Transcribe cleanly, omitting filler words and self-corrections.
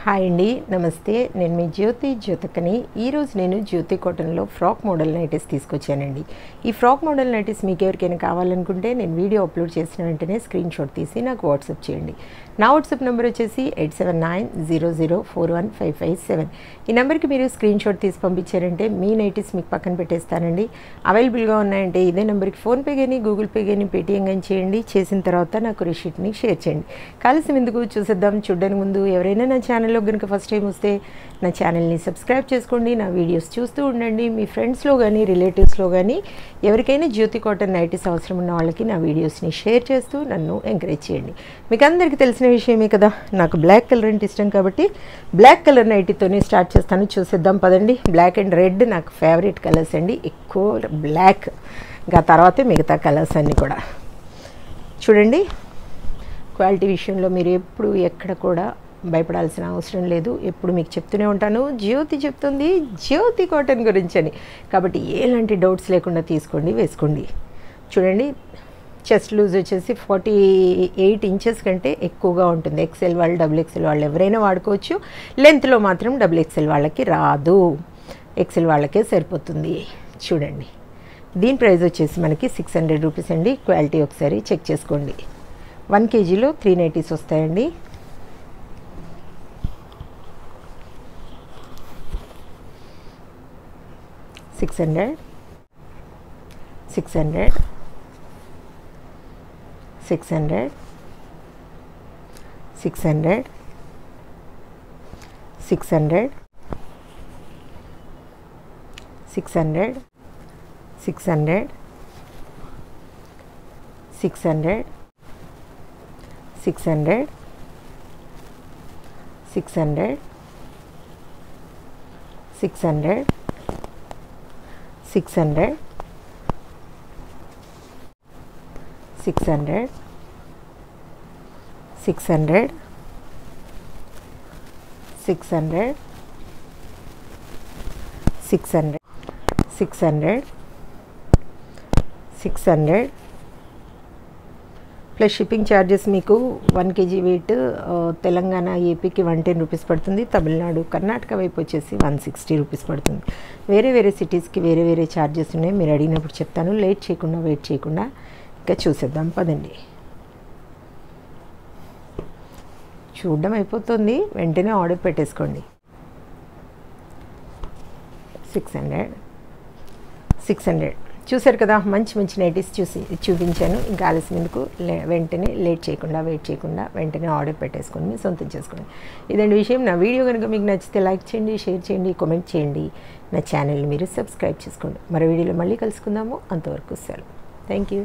Hi అండి, నమస్తే. నేను మీ జ్యోతికని. ఈరోజు నేను జ్యోతి కాటన్లో ఫ్రాక్ మోడల్ నైటీస్ తీసుకొచ్చానండి. ఈ ఫ్రాక్ మోడల్ నైటీస్ మీకు ఎవరికైనా కావాలనుకుంటే నేను వీడియో అప్లోడ్ చేసిన వెంటనే స్క్రీన్ షాట్ తీసి నాకు వాట్సాప్ చేయండి. నా వాట్సాప్ నెంబర్ వచ్చేసి 8790041557. ఈ నెంబర్కి మీరు స్క్రీన్ షాట్ తీసి పంపించారంటే మీ నైటీస్ మీకు పక్కన పెట్టేస్తానండి. అవైలబుల్గా ఉన్నాయంటే ఇదే నెంబర్కి ఫోన్పే కానీ గూగుల్ పే కానీ పేటీఎం కానీ చేయండి. చేసిన తర్వాత నాకు రిషీట్ని షేర్ చేయండి. కాలుష్యం ఎందుకు చూసేద్దాం. చూడడానికి ముందు ఎవరైనా నా ఛానల్లో కనుక ఫస్ట్ టైం వస్తే నా ఛానల్ని సబ్స్క్రైబ్ చేసుకోండి. నా వీడియోస్ చూస్తూ ఉండండి. మీ ఫ్రెండ్స్లో కానీ రిలేటివ్స్లో కానీ ఎవరికైనా జ్యోతి కాటన్ నైటీస్ అవసరం ఉన్న వాళ్ళకి నా వీడియోస్ని షేర్ చేస్తూ నన్ను ఎంకరేజ్ చేయండి. మీకు అందరికీ తెలిసిన విషయమే కదా, నాకు బ్లాక్ కలర్ అంటే ఇష్టం కాబట్టి బ్లాక్ కలర్ నైటీతోనే స్టార్ట్ చేస్తాను. చూసేద్దాం పదండి. బ్లాక్ అండ్ రెడ్ నాకు ఫేవరెట్ కలర్స్ అండి. ఎక్కువ బ్లాక్, ఇంకా తర్వాతే మిగతా కలర్స్ అన్నీ కూడా. చూడండి, క్వాలిటీ విషయంలో మీరు ఎప్పుడు ఎక్కడ కూడా భయపడాల్సిన అవసరం లేదు. ఎప్పుడు మీకు చెప్తూనే ఉంటాను, జ్యోతి చెప్తుంది జ్యోతి కాటన్ గురించి అని. కాబట్టి ఎలాంటి డౌట్స్ లేకుండా తీసుకోండి, వేసుకోండి. చూడండి, చెస్ట్ లూజ్ వచ్చేసి 48 ఇంచెస్ కంటే ఎక్కువగా ఉంటుంది. ఎక్సెల్ వాళ్ళు, XXL వాళ్ళు ఎవరైనా వాడుకోవచ్చు. లెంత్లో మాత్రం XXL వాళ్ళకి రాదు, ఎక్సెల్ వాళ్ళకే సరిపోతుంది. చూడండి, దీని ప్రైస్ వచ్చేసి మనకి 600 రూపీస్ అండి. క్వాలిటీ ఒకసారి చెక్ చేసుకోండి. 1 kgలో 3 నైటీస్ వస్తాయండి. $600 $600 $600 $600 $600 $600 $600 $600 $600 $600 $600 600 600 600 600 600 600 600 ప్లస్ షిప్పింగ్ ఛార్జెస్ మీకు 1 kg వెయిట్ తెలంగాణ ఏపీకి 110 రూపీస్ పడుతుంది. తమిళనాడు కర్ణాటక వైపు వచ్చేసి 160 రూపీస్ పడుతుంది. వేరే వేరే సిటీస్కి వేరే వేరే ఛార్జెస్ ఉన్నాయి. మీరు అడిగినప్పుడు చెప్తాను. వెయిట్ చేయకుండా ఇంకా చూసేద్దాం పదండి. చూడడం అయిపోతుంది, వెంటనే ఆర్డర్ పెట్టేసుకోండి. 600 చూసారు కదా, మంచి మంచి నైటీస్ చూపించాను. ఇంకా ఆలస్యం ఎందుకు, వెంటనే వెయిట్ చేయకుండా వెంటనే ఆర్డర్ పెట్టేసుకొని మీ సొంతం చేసుకోండి. ఇదండి విషయం. నా వీడియో కనుక మీకు నచ్చితే లైక్ చేయండి, షేర్ చేయండి, కామెంట్ చేయండి. నా ఛానల్ని మీరు సబ్స్క్రైబ్ చేసుకోండి. మరో వీడియోలో మళ్ళీ కలుసుకుందాము. అంతవరకు సెలవు. Thank you.